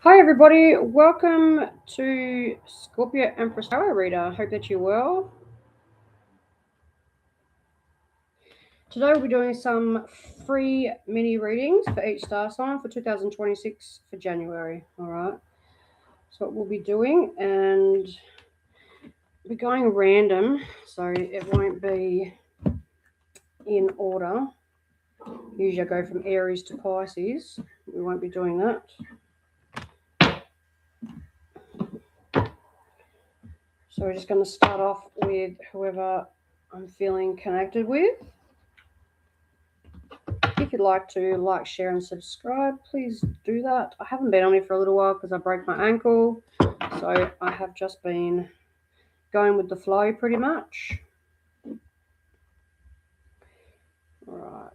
Hi everybody, welcome to Scorpio Empress Tarot Reader. Hope that you're well. Today we'll be doing some free mini readings for each star sign for 2026 for January. Alright, so what we'll be doing, and we're going random, so it won't be in order. Usually I go from Aries to Pisces. We won't be doing that. So we're just going to start off with whoever I'm feeling connected with. If you'd like to like, share and subscribe, please do that. I haven't been on here for a little while because I broke my ankle, so I have just been going with the flow pretty much. Alright,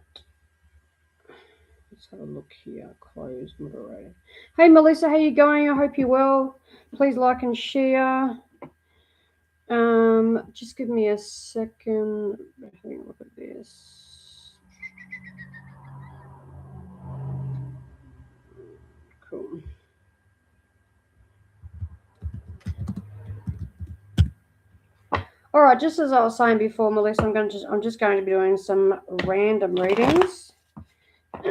let's have a look here. Close moderator. Hey Melissa, how you going? I hope you're well. Please like and share. Just give me a second. Having a look at this. Cool. All right, just as I was saying before, Melissa, I'm just going to be doing some random readings,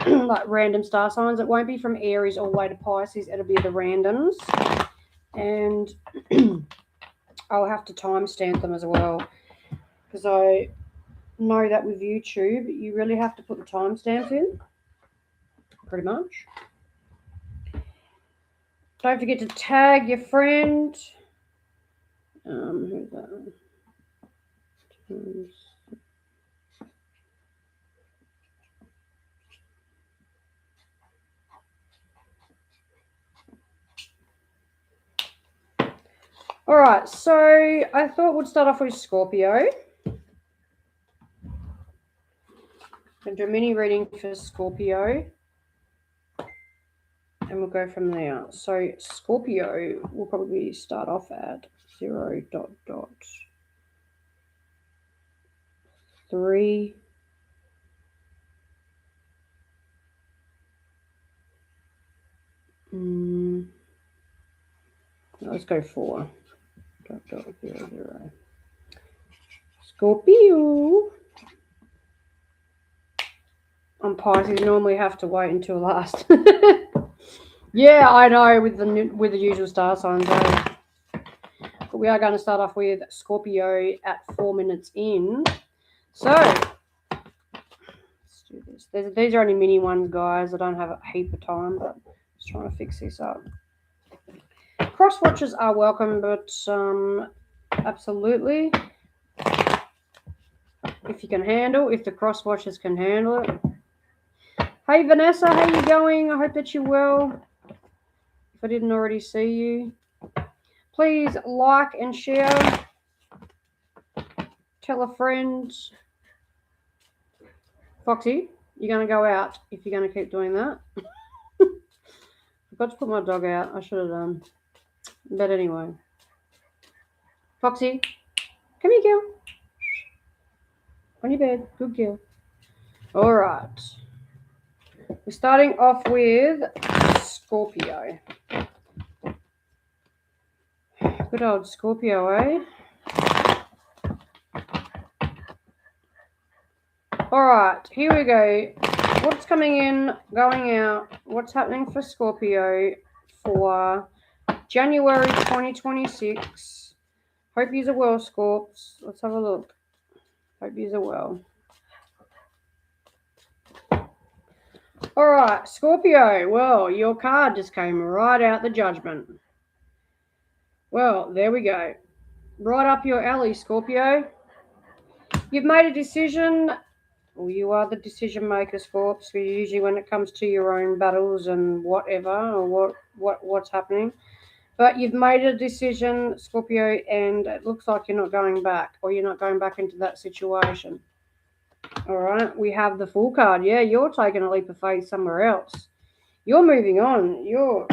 like random star signs. It won't be from Aries all the way to Pisces. It'll be the randoms, and I'll have to timestamp them as well, because I know that with YouTube, you really have to put the timestamps in, pretty much. Don't forget to tag your friend. Who's that? All right, so I thought we'd start off with Scorpio. I'll do a mini reading for Scorpio, and we'll go from there. So Scorpio will probably start off at 0.3. Let's go 4.00. Scorpio. On Pisces, normally have to wait until last. Yeah, I know, with the usual star signs. But we are going to start off with Scorpio at 4 minutes in. So let's do this. These are only mini ones, guys. I don't have a heap of time, but just trying to fix this up. Cross watches are welcome, but absolutely, if you can handle, if the cross watchers can handle it. Hey Vanessa, how you going? I hope that you're well. If I didn't already see you, please like and share. Tell a friend. Foxy, you're going to go out if you're going to keep doing that. Forgot to put my dog out. I should have done. But anyway. Foxy, come here, girl. On your bed. Good girl. All right. We're starting off with Scorpio. Good old Scorpio, eh? All right, here we go. What's coming in, going out? What's happening for Scorpio for January 2026? Hope you're well, Scorps. Let's have a look. Hope you're well. All right, Scorpio. Well, your card just came right out, the Judgment. Well, there we go. Right up your alley, Scorpio. You've made a decision. Well, you are the decision maker, Scorps. Usually when it comes to your own battles and whatever, or what's happening. But you've made a decision, Scorpio, and it looks like you're not going back, or you're not going back into that situation. All right, we have the Fool card. Yeah, you're taking a leap of faith somewhere else. You're moving on. You're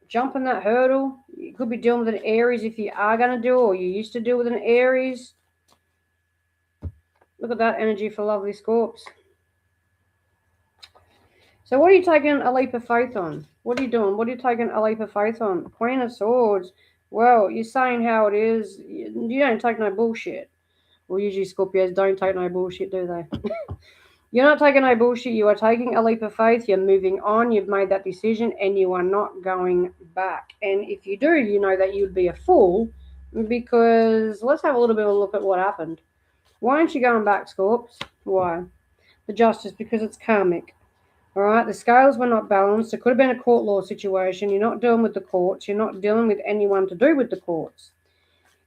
jumping that hurdle. You could be dealing with an Aries if you are going to do, or you used to deal with an Aries. Look at that energy for lovely Scorps. So what are you taking a leap of faith on? What are you doing? What are you taking a leap of faith on? Queen of Swords. Well, you're saying how it is. You don't take no bullshit. Well, usually Scorpios don't take no bullshit, do they? You're not taking no bullshit. You are taking a leap of faith. You're moving on. You've made that decision and you are not going back. And if you do, you know that you'd be a fool because let's have a little bit of a look at what happened. Why aren't you going back, Scorps? Why? The Justice, because it's karmic. All right, the scales were not balanced. It could have been a court law situation. You're not dealing with the courts. You're not dealing with anyone to do with the courts.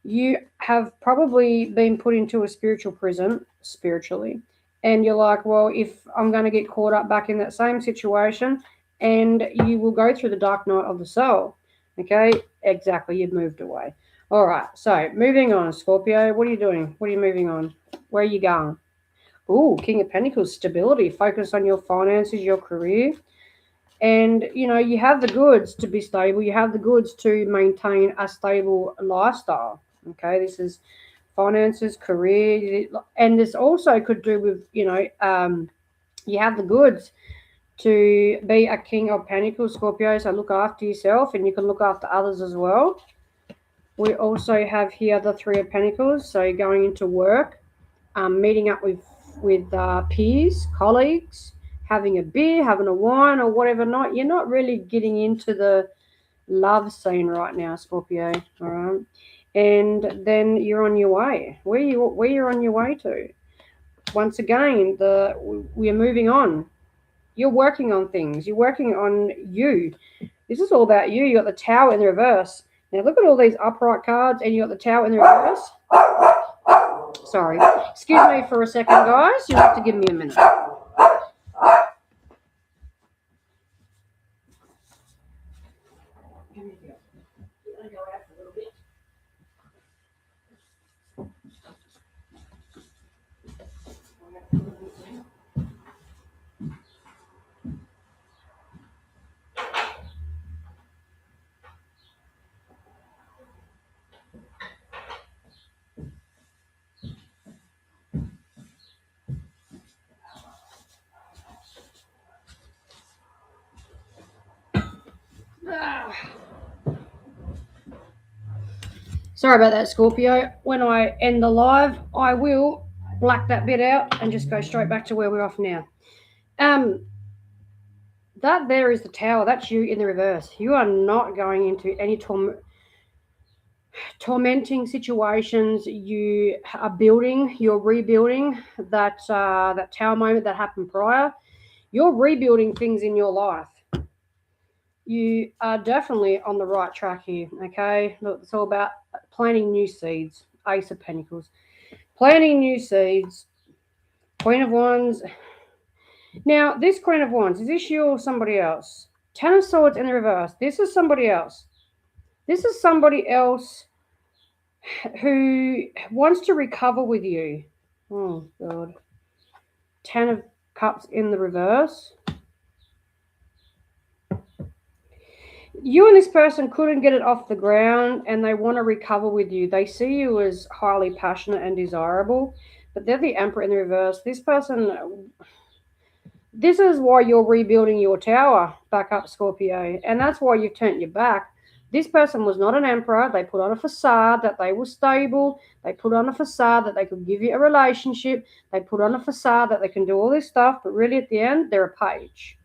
You have probably been put into a spiritual prison, spiritually, and you're like, well, if I'm going to get caught up back in that same situation, and you will go through the dark night of the soul. Okay, exactly, you've moved away. All right, so moving on, Scorpio, what are you doing? What are you moving on? Where are you going? Ooh, King of Pentacles, stability, focus on your finances, your career. And, you know, you have the goods to be stable. You have the goods to maintain a stable lifestyle. Okay, this is finances, career. And this also could do with, you have the goods to be a King of Pentacles, Scorpio. So look after yourself and you can look after others as well. We also have here the Three of Pentacles. So going into work, meeting up with peers, colleagues, having a beer, having a wine or whatever not. You're not really getting into the love scene right now, Scorpio. All right. And then you're on your way. Where you're on your way to? Once again, we're moving on. You're working on things. You're working on you. This is all about you. You got the Tower in the reverse. Now look at all these upright cards, and you got the Tower in the reverse. Sorry. Excuse me for a second, guys. You'll have to give me a minute. Sorry about that, Scorpio. When I end the live, I will black that bit out and just go straight back to where we're off now. That there is the Tower. That's you in the reverse. You are not going into any tormenting situations. You are building. You're rebuilding that Tower moment that happened prior. You're rebuilding things in your life. You are definitely on the right track here, okay? Look, it's all about planting new seeds. Ace of Pentacles. Planting new seeds. Queen of Wands. Now, this Queen of Wands, is this you or somebody else? Ten of Swords in the reverse. This is somebody else. This is somebody else who wants to recover with you. Oh, God. Ten of Cups in the reverse. You and this person couldn't get it off the ground and they want to recover with you. They see you as highly passionate and desirable, but they're the Emperor in the reverse. This person, this is why you're rebuilding your tower back up, Scorpio, and that's why you've turned your back. This person was not an Emperor. They put on a facade that they were stable. They put on a facade that they could give you a relationship. They put on a facade that they can do all this stuff, but really at the end, they're a page.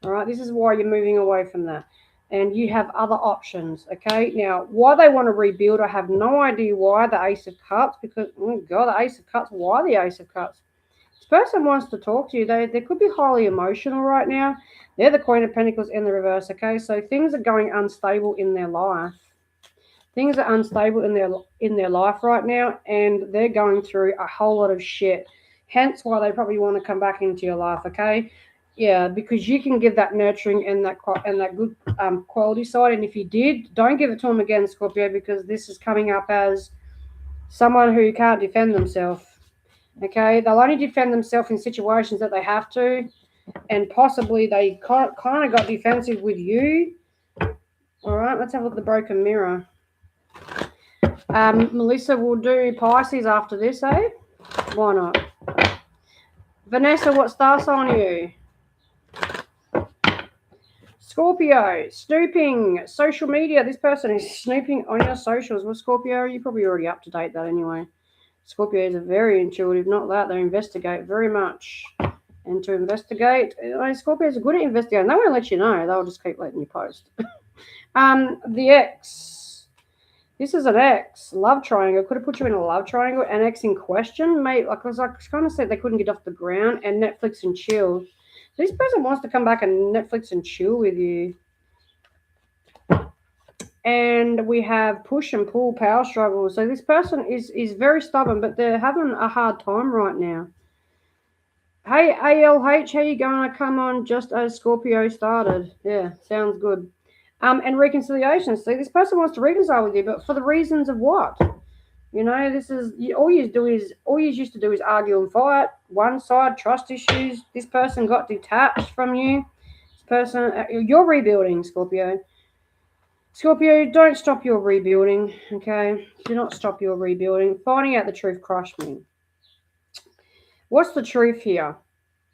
All right, this is why you're moving away from that. And you have other options, okay? Now, why they want to rebuild, I have no idea why. The Ace of Cups, because, oh God, the Ace of Cups. Why the Ace of Cups? This person wants to talk to you. They could be highly emotional right now. They're the Queen of Pentacles in the reverse, okay? So things are going unstable in their life. Things are unstable in their life right now, and they're going through a whole lot of shit. Hence why they probably want to come back into your life, okay? Yeah, because you can give that nurturing and that good quality side. And if you did, don't give it to them again, Scorpio, because this is coming up as someone who can't defend themselves. Okay, they'll only defend themselves in situations that they have to, and possibly they kind of got defensive with you. All right, let's have a look at the broken mirror. Melissa will do Pisces after this, eh? Why not? Vanessa, what star sign are you? Scorpio, snooping, social media. This person is snooping on your socials. Well, Scorpio, you're probably already up to date that anyway. Scorpios are very intuitive, not that. They investigate very much. And to investigate, Scorpios are good at investigating. They won't let you know. They'll just keep letting you post. The ex. This is an ex. Love triangle. Could have put you in a love triangle. An ex in question. Mate, like I was kind of said, they couldn't get off the ground. And Netflix and chill. So this person wants to come back and Netflix and chill with you. And we have push and pull power struggle. So this person is very stubborn, but they're having a hard time right now. Hey, ALH, how you going? I come on just as Scorpio started. Yeah, sounds good. And reconciliation. See, this person wants to reconcile with you, but for the reasons of what? You know, this is all you used to do is argue and fight. One side, trust issues. This person got detached from you. This person, you're rebuilding, Scorpio. Scorpio, don't stop your rebuilding, okay? Do not stop your rebuilding. Finding out the truth crushed me. What's the truth here?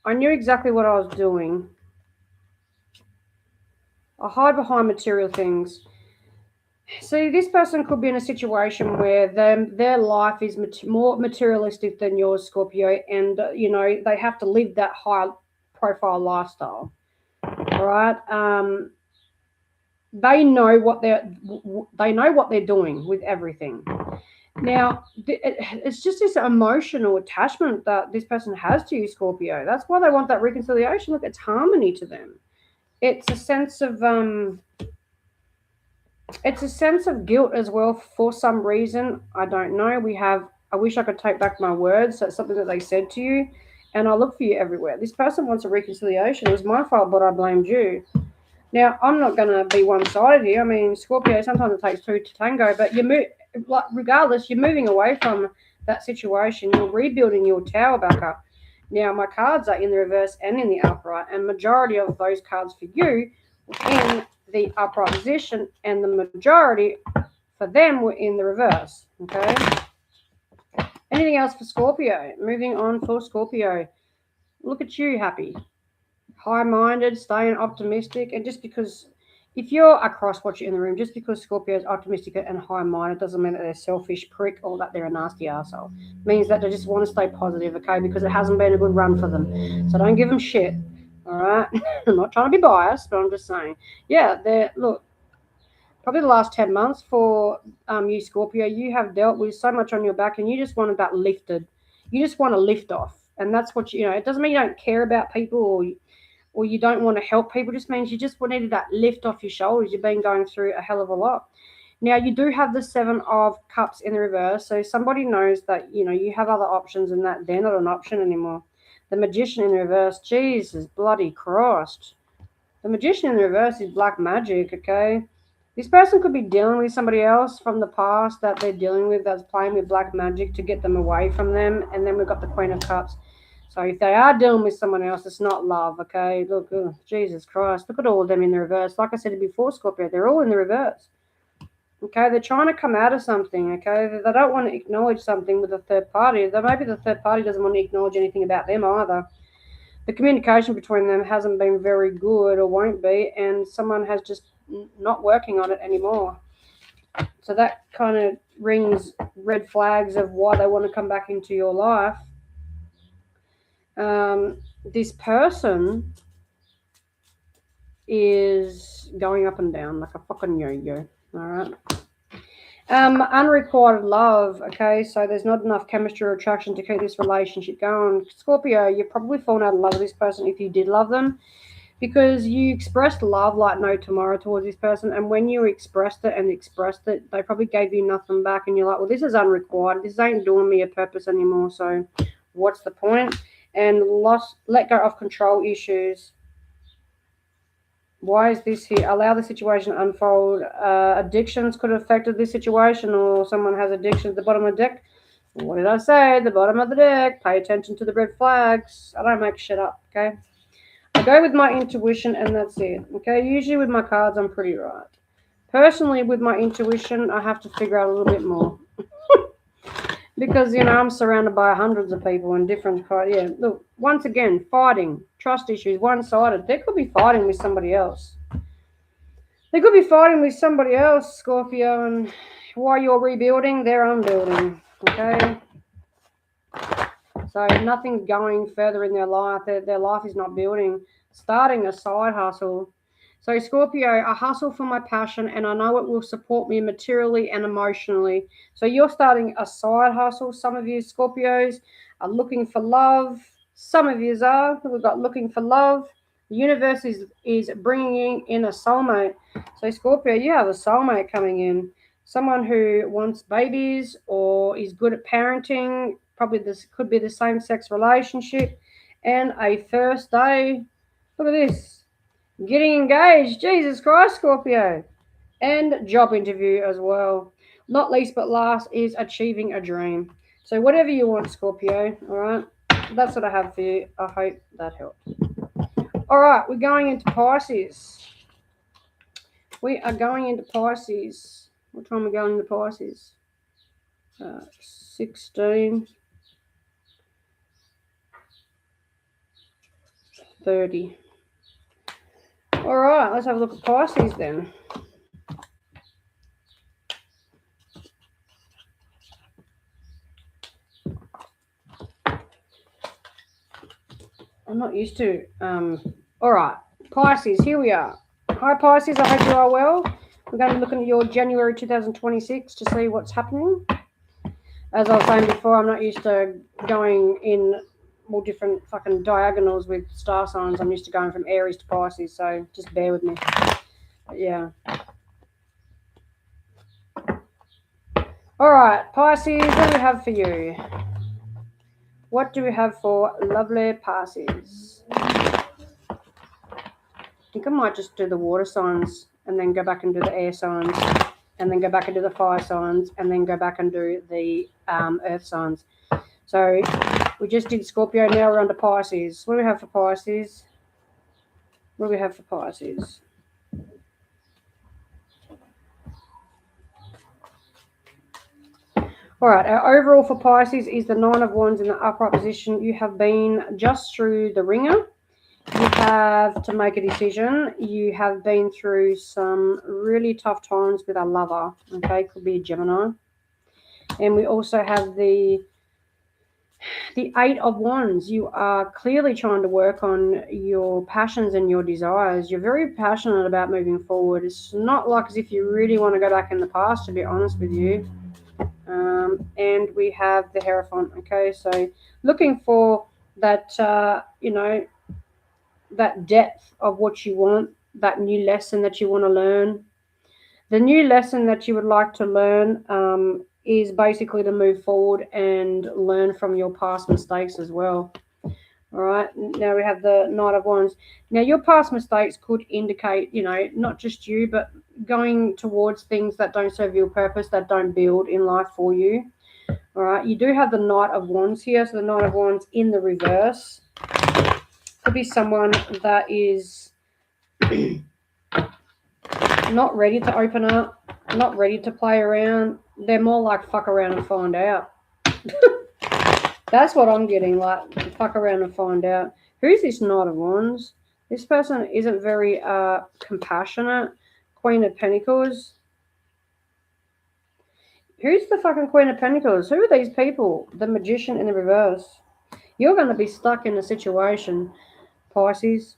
I knew exactly what I was doing. I hide behind material things. See, this person could be in a situation where their life is more materialistic than yours, Scorpio, and, they have to live that high-profile lifestyle, all right? They know what they're doing with everything. Now, it's just this emotional attachment that this person has to you, Scorpio. That's why they want that reconciliation. Look, it's harmony to them. It's a sense of guilt as well for some reason. I don't know. I wish I could take back my words. That's something that they said to you, and I look for you everywhere. This person wants a reconciliation. It was my fault, but I blamed you. Now, I'm not going to be one-sided here. I mean, Scorpio, sometimes it takes two to tango, but regardless, you're moving away from that situation. You're rebuilding your tower back up. Now, my cards are in the reverse and in the upright, and majority of those cards for you were in the upright position, and the majority for them were in the reverse, okay? Anything else for Scorpio? Moving on for Scorpio. Look at you, happy. High-minded, staying optimistic, and just because if you're a cross-watcher in the room, just because Scorpio is optimistic and high-minded doesn't mean that they're a selfish prick or that they're a nasty arsehole. It means that they just want to stay positive, okay, because it hasn't been a good run for them. So don't give them shit, all right? I'm not trying to be biased, but I'm just saying. Yeah, look, probably the last 10 months for you, Scorpio, you have dealt with so much on your back and you just wanted that lifted. You just want to lift off, and that's what it doesn't mean you don't care about people or you don't want to help people. It just means you just needed that lift off your shoulders. You've been going through a hell of a lot. Now, you do have the 7 of Cups in the reverse, so somebody knows that, you have other options and that they're not an option anymore. The Magician in the reverse, Jesus bloody Christ. The Magician in the reverse is black magic, okay? This person could be dealing with somebody else from the past that they're dealing with that's playing with black magic to get them away from them, and then we've got the Queen of Cups. So if they are dealing with someone else, it's not love, okay? Look, Jesus Christ. Look at all of them in the reverse. Like I said before, Scorpio, they're all in the reverse. Okay, they're trying to come out of something, okay? They don't want to acknowledge something with a third party. Maybe the third party doesn't want to acknowledge anything about them either. The communication between them hasn't been very good or won't be, and someone has just not working on it anymore. So that kind of rings red flags of why they want to come back into your life. This person is going up and down like a fucking yo-yo. All right. Unrequited love. Okay, so there's not enough chemistry or attraction to keep this relationship going. Scorpio, you're probably fallen out of love with this person if you did love them, because you expressed love like no tomorrow towards this person, and when you expressed it, they probably gave you nothing back, and you're like, well, this is unrequited. This ain't doing me a purpose anymore, so what's the point? And let go of control issues. Why is this here? Allow the situation to unfold. Addictions could have affected this situation, or someone has addiction at the bottom of the deck. What did I say? The bottom of the deck. Pay attention to the red flags. I don't make shit up, okay? I go with my intuition, and that's it, okay? Usually with my cards, I'm pretty right. Personally, with my intuition, I have to figure out a little bit more. Because, I'm surrounded by hundreds of people and different cards. Yeah, look, once again, fighting, trust issues, one-sided. They could be fighting with somebody else. They could be fighting with somebody else, Scorpio, and while you're rebuilding, they're unbuilding. Okay? So nothing's going further in their life. Their life is not building. Starting a side hustle. So Scorpio, I hustle for my passion and I know it will support me materially and emotionally. So you're starting a side hustle. Some of you Scorpios are looking for love. Some of you are. We've got looking for love. The universe is bringing in a soulmate. So Scorpio, you have a soulmate coming in. Someone who wants babies or is good at parenting. Probably this could be the same-sex relationship. And a first day. Look at this. Getting engaged. Jesus Christ, Scorpio. And job interview as well. Not least but last is achieving a dream. So whatever you want, Scorpio, all right? That's what I have for you. I hope that helps. All right, we're going into Pisces. We are going into Pisces. What time are we going into Pisces? 16:30. All right, let's have a look at Pisces then. I'm not used to. All right, Pisces, here we are. Hi, Pisces, I hope you are well. We're going to be looking at your January 2026 to see what's happening. As I was saying before, I'm not used to going in all different fucking diagonals with star signs. I'm used to going from Aries to Pisces, so just bear with me. But yeah. All right, Pisces, what do we have for you? What do we have for lovely Pisces? I think I might just do the water signs and then go back and do the air signs and then go back and do the fire signs and then go back and do the earth signs. So we just did Scorpio, now we're on to Pisces. What do we have for Pisces? What do we have for Pisces? All right, our overall for Pisces is the Nine of Wands in the upright position. You have been just through the ringer. You have to make a decision. You have been through some really tough times with a lover. Okay, could be a Gemini. And we also have the Eight of Wands. You are clearly trying to work on your passions and your desires. You're very passionate about moving forward. It's not like as if you really want to go back in the past, to be honest with you. And we have the Hierophant. Okay, so looking for that, that depth of what you want, that new lesson that you want to learn. The new lesson that you would like to learn is basically to move forward and learn from your past mistakes as well. All right, now we have the Knight of Wands. Now, your past mistakes could indicate, not just you, but going towards things that don't serve your purpose, that don't build in life for you. All right, you do have the Knight of Wands here, so the Knight of Wands in the reverse. Could be someone that is not ready to open up, not ready to play around. They're more like fuck around and find out. That's what I'm getting, like fuck around and find out. Who's this Knight of Wands? This person isn't very compassionate. Queen of Pentacles. Who's the fucking Queen of Pentacles? Who are these people? The Magician in the reverse. You're going to be stuck in a situation, Pisces.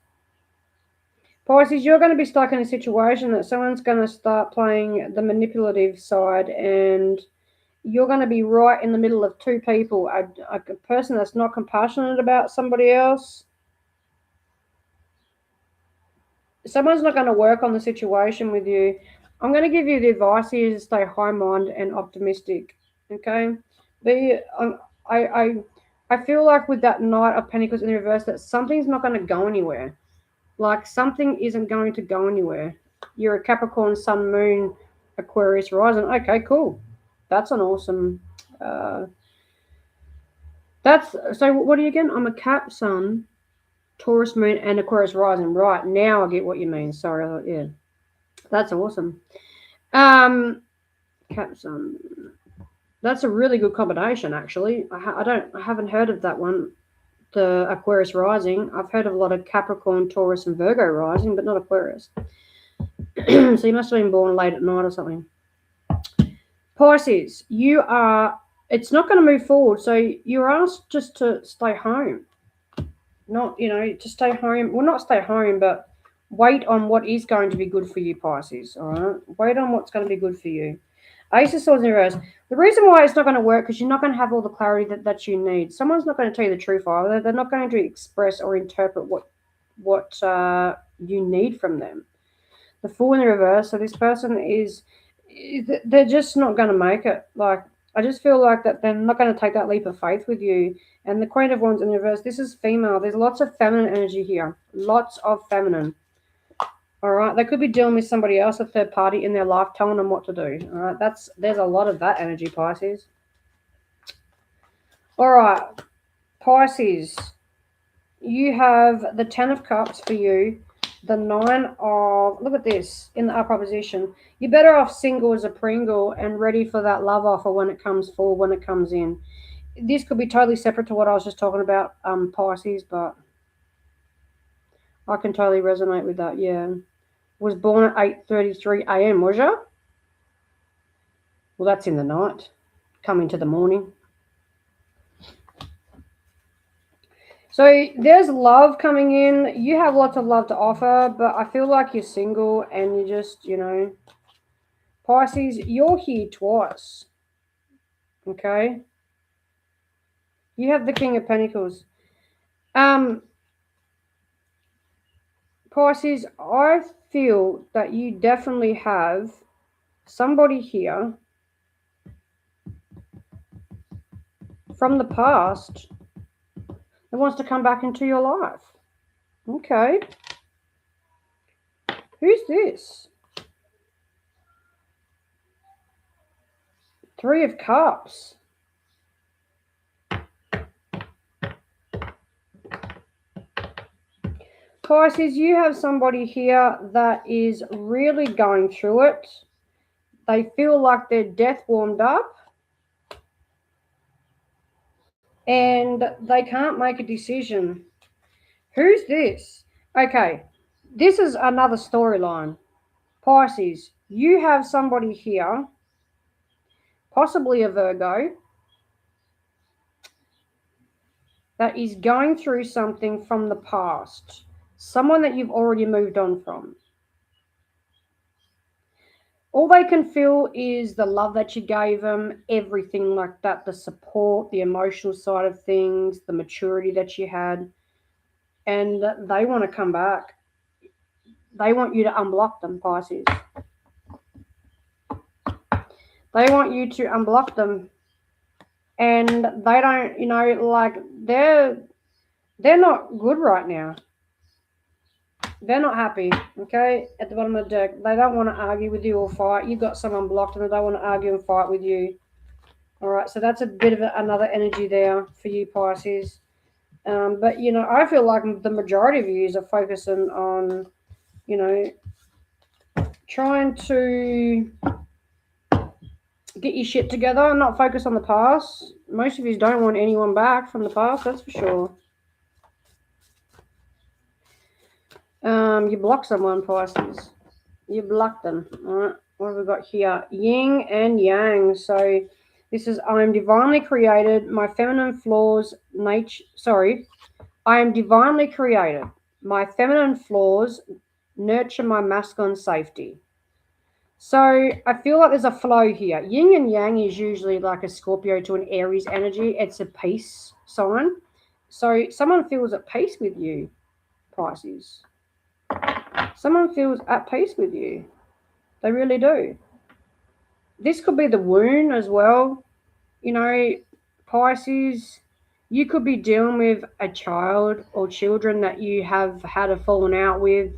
Pisces, you're going to be stuck in a situation that someone's going to start playing the manipulative side, and you're going to be right in the middle of two people, a person that's not compassionate about somebody else. Someone's not going to work on the situation with you. I'm going to give you the advice here to stay high-minded and optimistic, okay? I feel like with that Knight of Pentacles in the reverse that something's not going to go anywhere. Like something isn't going to go anywhere. You're a Capricorn, Sun, Moon, Aquarius, Rising. Okay, cool. That's an awesome... so what are you again? I'm a Cap, Sun, Taurus, Moon, and Aquarius, Rising. Right, now I get what you mean. Sorry, yeah. That's awesome. Cap, Sun. That's a really good combination, actually. I haven't heard of that one. The Aquarius rising. I've heard of a lot of Capricorn, Taurus, and Virgo rising, but not Aquarius. So you must have been born late at night or something. Pisces, it's not going to move forward. So you're asked just to stay home. Not, to stay home. Well, not stay home, but wait on what is going to be good for you, Pisces. All right? Wait on what's going to be good for you. Ace of Swords in reverse. The reason why it's not going to work because you're not going to have all the clarity that you need. Someone's not going to tell you the truth either. They're not going to express or interpret what you need from them. The Fool in the reverse. So this person they're just not going to make it. Like, I just feel like that they're not going to take that leap of faith with you. And the Queen of Wands in reverse. This is female. There's lots of feminine energy here. Lots of feminine. All right, they could be dealing with somebody else, a third party in their life, telling them what to do. All right, there's a lot of that energy, Pisces. All right, Pisces, you have the 10 of Cups for you, the 9 of, look at this, in the upright position. You're better off single as a Pringle and ready for that love offer when it comes forward, when it comes in. This could be totally separate to what I was just talking about, Pisces, but I can totally resonate with that, yeah. Was born at 8:33 a.m., was you? Well, that's in the night, coming to the morning. So there's love coming in. You have lots of love to offer, but I feel like you're single and you just, Pisces, you're here twice. Okay? You have the King of Pentacles. Pisces, I feel that you definitely have somebody here from the past that wants to come back into your life. Okay. Who's this? 3 of Cups. Pisces, you have somebody here that is really going through it. They feel like they're death warmed up. And they can't make a decision. Who's this? Okay, this is another storyline. Pisces, you have somebody here, possibly a Virgo, that is going through something from the past. Someone that you've already moved on from. All they can feel is the love that you gave them, everything like that, the support, the emotional side of things, the maturity that you had. And they want to come back. They want you to unblock them, Pisces. They want you to unblock them. And they don't, they're not good right now. They're not happy, okay, at the bottom of the deck. They don't want to argue with you or fight. You've got someone blocked and they don't want to argue and fight with you. All right, so that's a bit of another energy there for you, Pisces. But, I feel like the majority of you are focusing on, trying to get your shit together and not focus on the past. Most of you don't want anyone back from the past, that's for sure. You block someone, Pisces. You block them. All right. What have we got here? Yin and Yang. So this is, I am divinely created. My feminine flaws, I am divinely created. My feminine flaws nurture my masculine safety. So I feel like there's a flow here. Yin and Yang is usually like a Scorpio to an Aries energy. It's a peace sign. So someone feels at peace with you, Pisces. Someone feels at peace with you. They really do. This could be the wound as well. Pisces, you could be dealing with a child or children that you have had a falling out with.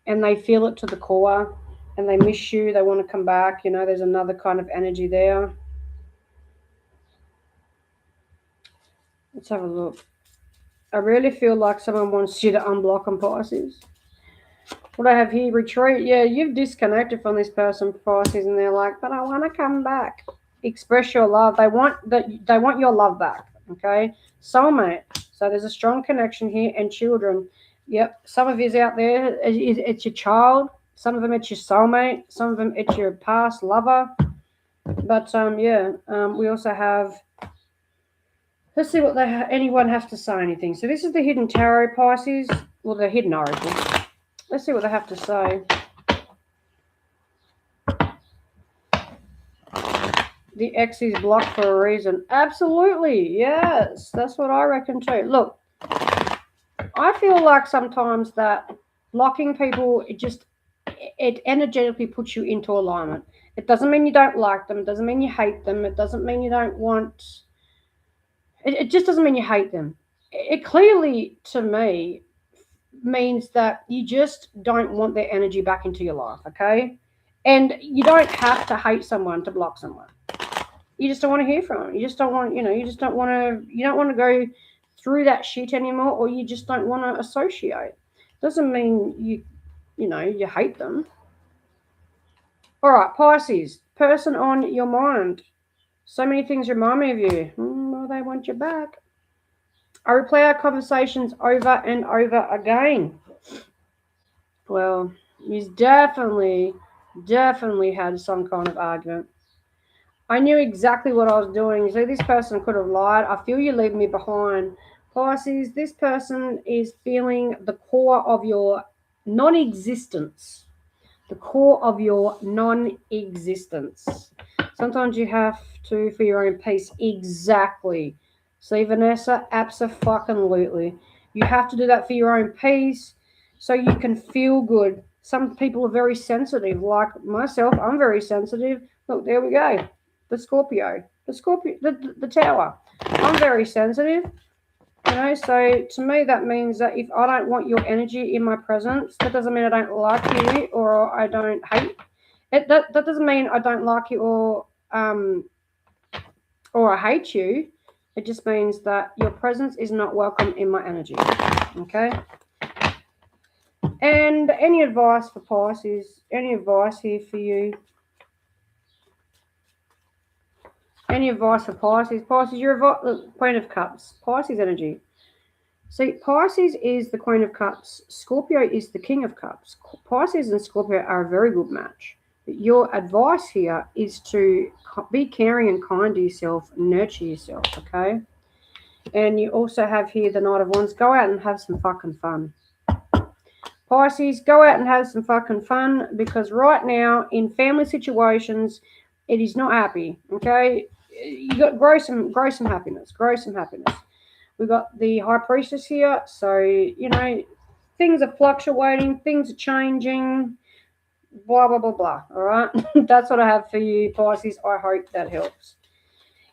And they feel it to the core. And they miss you. They want to come back. There's another kind of energy there. Let's have a look. I really feel like someone wants you to unblock them, Pisces. What I have here, retreat. Yeah, you've disconnected from this person, Pisces, and they're like, but I want to come back. Express your love. They want your love back, okay? Soulmate. So there's a strong connection here, and children. Yep. Some of yous out there, it's your child. Some of them it's your soulmate. Some of them it's your past lover. But we also have. Let's see what anyone has to say. Anything. So this is the hidden tarot, Pisces. Well, the hidden oracle. Let's see what they have to say. The X is blocked for a reason. Absolutely, yes. That's what I reckon too. Look, I feel like sometimes that blocking people, it energetically puts you into alignment. It doesn't mean you don't like them. It doesn't mean you hate them. It doesn't mean you don't want... It just doesn't mean you hate them. It clearly, to me, means that you just don't want their energy back into your life, okay? And you don't have to hate someone to block someone. You just don't want to hear from them. You just don't want, you don't want to go through that shit anymore, or you just don't want to associate. Doesn't mean you hate them. All right, Pisces, person on your mind. So many things remind me of you. Well, they want you back. I replay our conversations over and over again. Well, you definitely had some kind of argument. I knew exactly what I was doing. So this person could have lied. I feel you leave me behind. Pisces, this person is feeling the core of your non-existence. The core of your non-existence. Sometimes you have to, for your own peace. Exactly. See, Vanessa, abso-fucking-lutely. You have to do that for your own peace so you can feel good. Some people are very sensitive. Like myself, I'm very sensitive. Look, there we go. The Scorpio. The tower. I'm very sensitive. So to me that means that if I don't want your energy in my presence, that doesn't mean I don't like you or I don't hate it. That doesn't mean I don't like you or I hate you. It just means that your presence is not welcome in my energy. Okay? And any advice for Pisces? Any advice here for you? Any advice for Pisces? Pisces, you're the Queen of Cups. Pisces energy. See, Pisces is the Queen of Cups. Scorpio is the King of Cups. Pisces and Scorpio are a very good match. But your advice here is to be caring and kind to yourself, nurture yourself, okay? And you also have here the Knight of Wands. Go out and have some fucking fun. Pisces, go out and have some fucking fun, because right now in family situations, it is not happy, okay? You got grow some happiness. We've got the High Priestess here, so things are fluctuating, things are changing, blah blah blah blah. All right, that's what I have for you, Pisces. I hope that helps.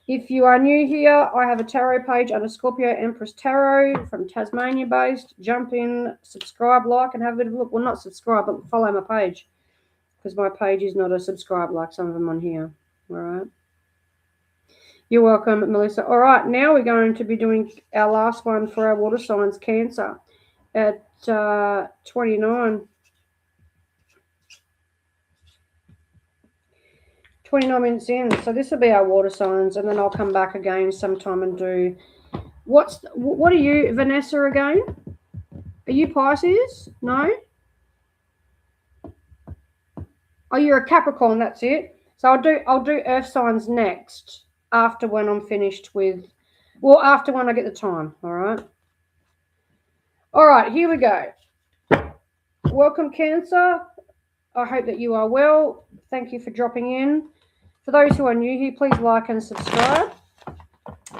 If you are new here, I have a tarot page under Scorpio Empress Tarot from Tasmania based. Jump in, subscribe, like, and have a bit of a look. Well, not subscribe, but follow my page, because my page is not a subscribe like some of them on here. All right. You're welcome, Melissa. All right, now we're going to be doing our last one for our water signs, Cancer, at 29. 29 minutes in. So this will be our water signs, and then I'll come back again sometime and do... What are you, Vanessa, again? Are you Pisces? No? Oh, you're a Capricorn, that's it. So I'll do earth signs next, after when I'm finished with... Well, after when I get the time, all right? All right, here we go. Welcome, Cancer. I hope that you are well. Thank you for dropping in. For those who are new here, please like and subscribe.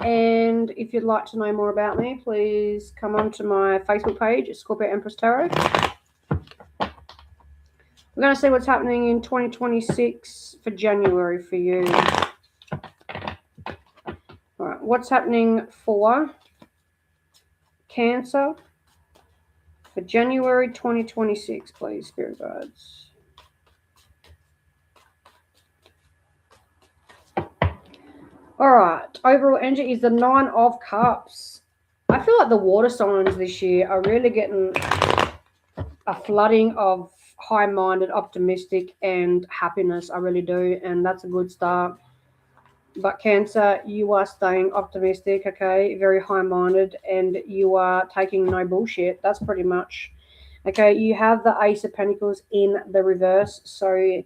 And if you'd like to know more about me, please come on to my Facebook page, Scorpio Empress Tarot. We're going to see what's happening in 2026 for January for you. All right, what's happening for Cancer for January 2026, please, Spirit Guides. All right, overall energy is the Nine of Cups. I feel like the water signs this year are really getting a flooding of high-minded, optimistic, and happiness. I really do, and that's a good start. But Cancer, you are staying optimistic, okay, very high-minded, and you are taking no bullshit. That's pretty much, okay. You have the Ace of Pentacles in the reverse, so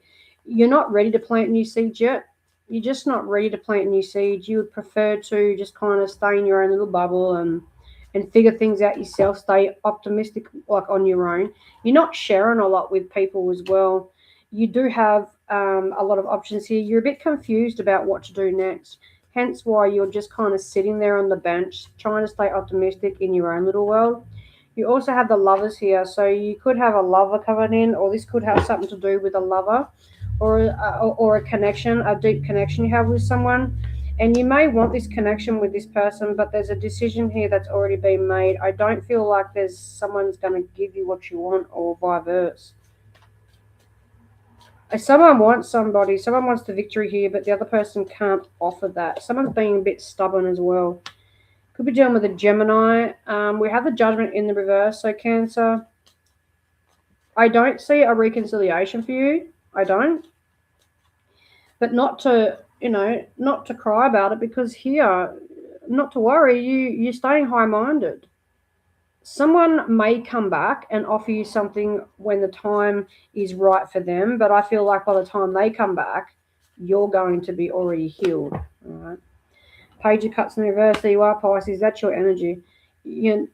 you're not ready to plant new seeds yet. You're just not ready to plant new seeds. You would prefer to just kind of stay in your own little bubble and figure things out yourself. Stay optimistic, like on your own. You're not sharing a lot with people as well. You do have a lot of options here. You're a bit confused about what to do next. Hence why you're just kind of sitting there on the bench, trying to stay optimistic in your own little world. You also have the lovers here, so you could have a lover coming in, or this could have something to do with a lover, or a connection, a deep connection you have with someone. And you may want this connection with this person, but there's a decision here that's already been made. I don't feel like there's someone's going to give you what you want, or vice versa. Someone wants somebody, someone wants the victory here, but the other person can't offer that. Someone's being a bit stubborn as well. Could be dealing with a Gemini. We have the Judgment in the reverse, so Cancer, I don't see a reconciliation for you. I don't. But not to, not to cry about it, because here, not to worry, you're staying high-minded. Someone may come back and offer you something when the time is right for them, but I feel like by the time they come back, you're going to be already healed. All right. Page of Cups in reverse. There you are, Pisces. That's your energy. You're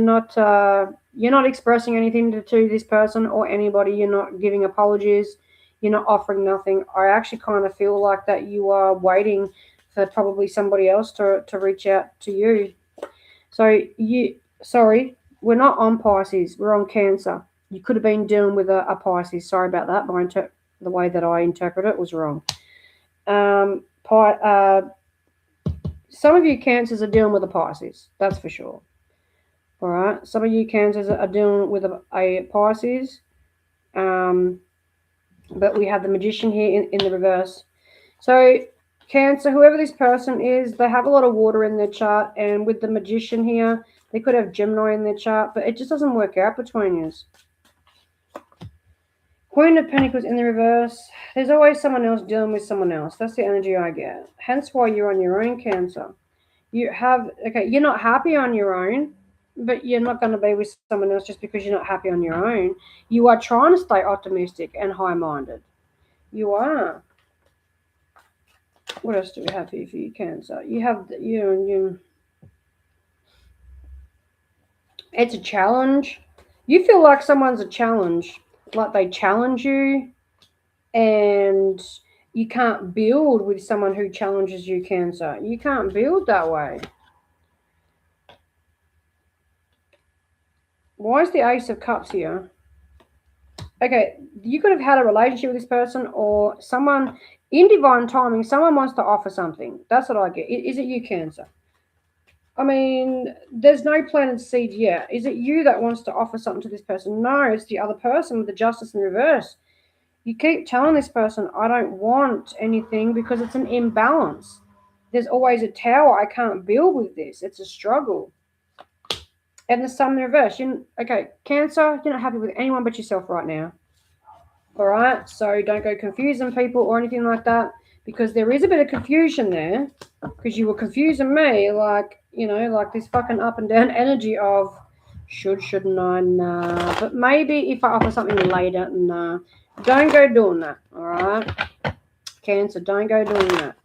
not expressing anything to this person or anybody. You're not giving apologies. You're not offering nothing. I actually kind of feel like that you are waiting for probably somebody else to reach out to you. So sorry, we're not on Pisces. We're on Cancer. You could have been dealing with a Pisces. Sorry about that. The way that I interpret it was wrong. Some of you Cancers are dealing with a Pisces. That's for sure. All right. Some of you Cancers are dealing with a Pisces. But we have the Magician here in the reverse. So Cancer, whoever this person is, they have a lot of water in their chart, and with the Magician here, they could have Gemini in their chart, but it just doesn't work out between you. Queen of Pentacles in the reverse. There's always someone else dealing with someone else. That's the energy I get. Hence why you're on your own, Cancer. You're not happy on your own, but you're not going to be with someone else just because you're not happy on your own. You are trying to stay optimistic and high-minded. You are. What else do we have here for you, Cancer? You have you. It's a challenge. You feel like someone's a challenge, like they challenge you, and you can't build with someone who challenges you, Cancer. You can't build that way. Why is the Ace of Cups here? Okay, you could have had a relationship with this person, or someone in divine timing, someone wants to offer something. That's what I get. Is it you, Cancer? I mean, there's no planted seed yet. Is it you that wants to offer something to this person? No, it's the other person with the Justice in reverse. You keep telling this person, I don't want anything, because it's an imbalance. There's always a tower. I can't build with this. It's a struggle. And the Sun in reverse. Okay, Cancer, you're not happy with anyone but yourself right now. All right, so don't go confusing people or anything like that, because there is a bit of confusion there, because you were confusing me, like this fucking up and down energy of shouldn't I, nah. But maybe if I offer something later, nah. Don't go doing that, all right? Cancer, don't go doing that.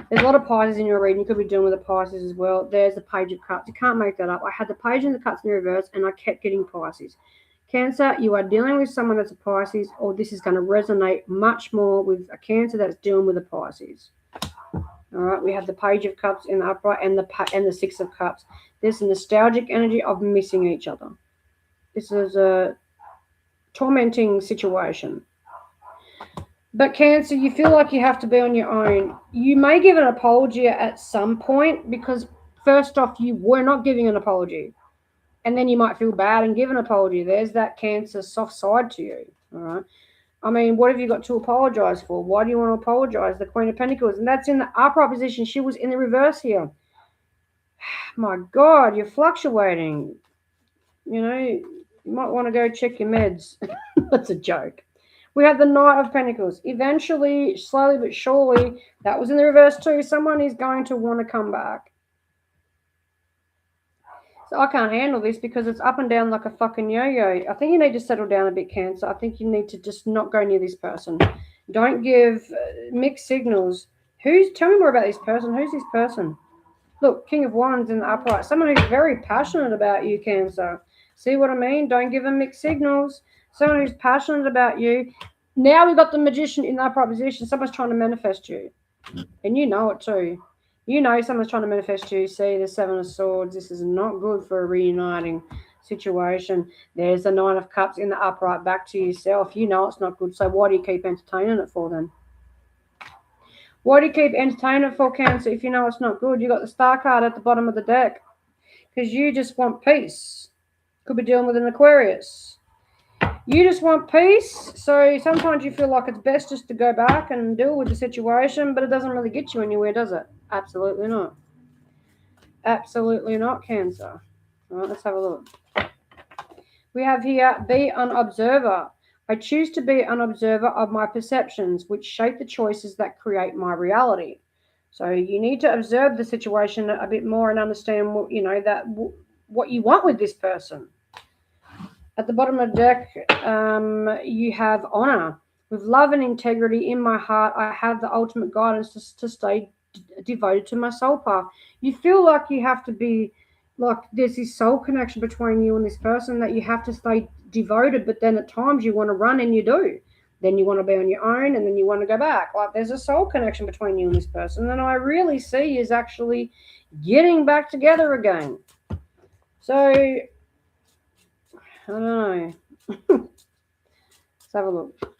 There's a lot of Pisces in your reading. You could be dealing with the Pisces as well. There's the Page of Cups. You can't make that up. I had the Page and the Cups in reverse, and I kept getting Pisces. Cancer, you are dealing with someone that's a Pisces, or this is going to resonate much more with a Cancer that's dealing with a Pisces. All right, we have the Page of Cups in the upright and the Six of Cups. There's a nostalgic energy of missing each other. This is a tormenting situation. But Cancer, you feel like you have to be on your own. You may give an apology at some point, because first off, you were not giving an apology. And then you might feel bad and give an apology. There's that Cancer soft side to you. All right. I mean, what have you got to apologize for? Why do you want to apologize? The Queen of Pentacles. And that's in the upright position. She was in the reverse here. My God, you're fluctuating. You might want to go check your meds. That's a joke. We have the Knight of Pentacles. Eventually, slowly but surely, that was in the reverse too, someone is going to want to come back. So I can't handle this because it's up and down like a fucking yo-yo. I think you need to settle down a bit, Cancer. I think you need to just not go near this person. Don't give mixed signals. Tell me more about this person. Who's this person? Look, King of Wands in the upright. Someone who's very passionate about you, Cancer. See what I mean? Don't give them mixed signals. Someone who's passionate about you. Now we've got the Magician in the upright position. Someone's trying to manifest you. And you know it too. You know someone's trying to manifest you. See the Seven of Swords. This is not good for a reuniting situation. There's the Nine of Cups in the upright back to yourself. You know it's not good. So why do you keep entertaining it for then? Why do you keep entertaining it for, Cancer, if you know it's not good? You got the Star card at the bottom of the deck. Because you just want peace. Could be dealing with an Aquarius. You just want peace, so sometimes you feel like it's best just to go back and deal with the situation, but it doesn't really get you anywhere, does it? Absolutely not. Absolutely not, Cancer. All right, let's have a look. We have here, be an observer. I choose to be an observer of my perceptions, which shape the choices that create my reality. So you need to observe the situation a bit more and understand what you want with this person. At the bottom of the deck, you have honor. With love and integrity in my heart, I have the ultimate guidance to stay devoted to my soul path. You feel like you have to be, like there's this soul connection between you and this person that you have to stay devoted, but then at times you want to run and you do. Then you want to be on your own and then you want to go back. Like there's a soul connection between you and this person. And I really see is actually getting back together again. So I don't know. Let's have a look.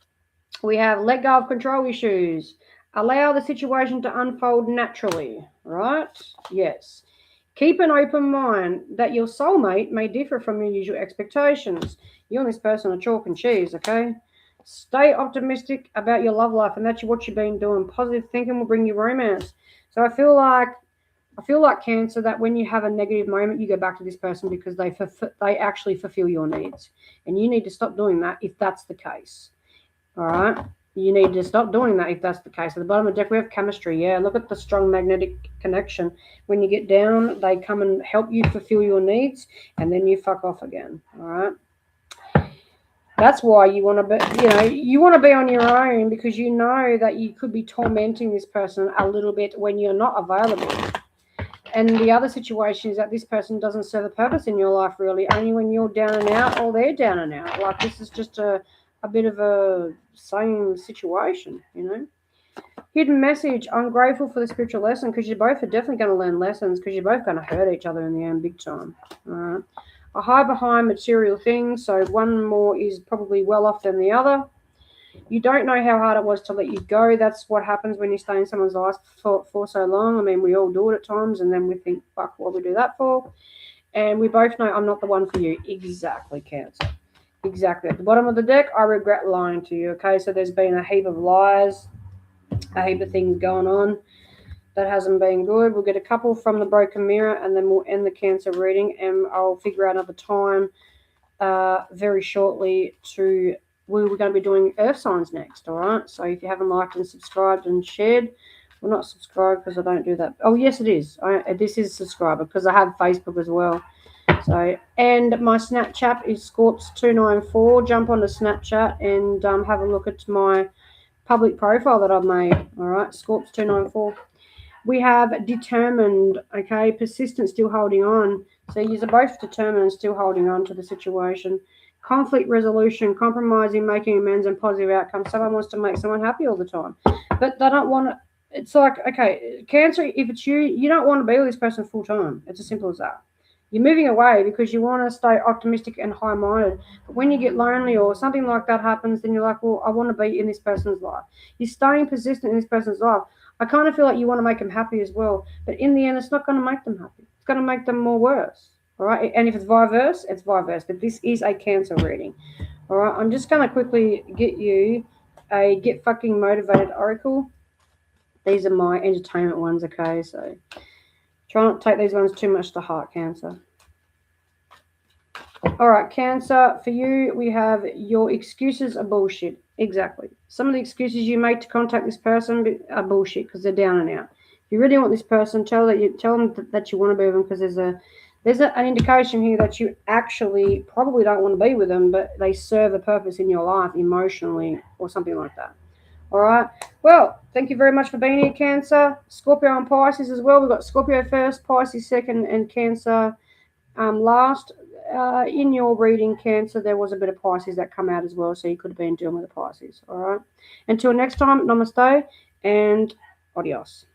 We have let go of control issues. Allow the situation to unfold naturally, right? Yes. Keep an open mind that your soulmate may differ from your usual expectations. You and this person are chalk and cheese, okay? Stay optimistic about your love life, and that's what you've been doing. Positive thinking will bring you romance. So I feel like Cancer, that when you have a negative moment, you go back to this person because they actually fulfill your needs. And you need to stop doing that if that's the case. All right? You need to stop doing that if that's the case. At the bottom of the deck, we have chemistry. Yeah, look at the strong magnetic connection. When you get down, they come and help you fulfill your needs, and then you fuck off again. All right? That's why you want to be on your own, because you know that you could be tormenting this person a little bit when you're not available. And the other situation is that this person doesn't serve a purpose in your life, really. Only when you're down and out, or they're down and out. Like, this is just a bit of a same situation, you know. Hidden message. I'm grateful for the spiritual lesson, because you both are definitely going to learn lessons, because you're both going to hurt each other in the end big time. All right. I hide behind material things, so one more is probably well off than the other. You don't know how hard it was to let you go. That's what happens when you stay in someone's life for so long. I mean, we all do it at times, and then we think, fuck, what we do that for? And we both know I'm not the one for you. Exactly, Cancer. Exactly. At the bottom of the deck, I regret lying to you, okay? So there's been a heap of lies, a heap of things going on. That hasn't been good. We'll get a couple from the broken mirror, and then we'll end the Cancer reading, and I'll figure out another time very shortly to... We're going to be doing earth signs next, all right? So if you haven't liked and subscribed and shared, well, not subscribed because I don't do that. Oh, yes, it is. This is subscriber because I have Facebook as well. So, and my Snapchat is Scorp.Pisces. Jump onto Snapchat and have a look at my public profile that I've made, all right? Scorp.Pisces. We have determined, okay, persistent, still holding on. So you're both determined and still holding on to the situation. Conflict resolution, compromising, making amends, and positive outcomes. Someone wants to make someone happy all the time, but they don't want to. It's like, okay, Cancer, if it's you, you don't want to be with this person full time. It's as simple as that. You're moving away because you want to stay optimistic and high-minded. But when you get lonely or something like that happens, then you're like, well, I want to be in this person's life. You're staying persistent in this person's life. I kind of feel like you want to make them happy as well. But in the end, it's not going to make them happy. It's going to make them more worse. All right, and if it's vice versa, it's vice versa. But this is a Cancer reading. All right, I'm just going to quickly get you a Get Fucking Motivated Oracle. These are my entertainment ones, okay? So try not to take these ones too much to heart, Cancer. All right, Cancer, for you, we have your excuses are bullshit. Exactly. Some of the excuses you make to contact this person are bullshit because they're down and out. If you really want this person, tell them that you want to be with them, because an indication here that you actually probably don't want to be with them, but they serve a purpose in your life emotionally or something like that. All right. Well, thank you very much for being here, Cancer. Scorpio and Pisces as well. We've got Scorpio first, Pisces second, and Cancer last. In your reading, Cancer, there was a bit of Pisces that come out as well, so you could have been dealing with the Pisces. All right. Until next time, namaste and adios.